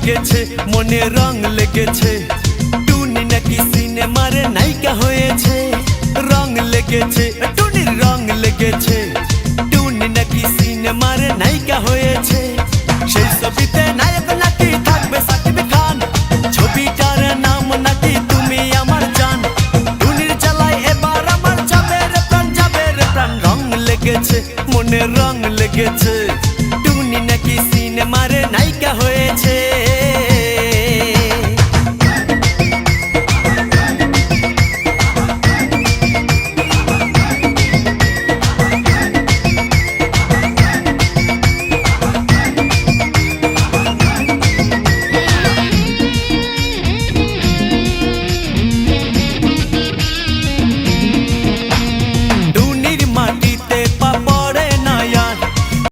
লেগেছে মনে রং লেগেছে টুনি নাকি সিনেমারে নায়িকা হয়েছে রং লেগেছে টুনির রং লেগেছে টুনি নাকি সিনেমারে নায়িকা হয়েছে সেই ছবিতে নায়ক নাকি থাকবে সাকিব খান ছবিটার নাম নাকি তুমি আমার জান টুনির জ্বালায় এবার আমার যাবে রে প্রাণ রং লেগেছে মনে রং লেগেছে।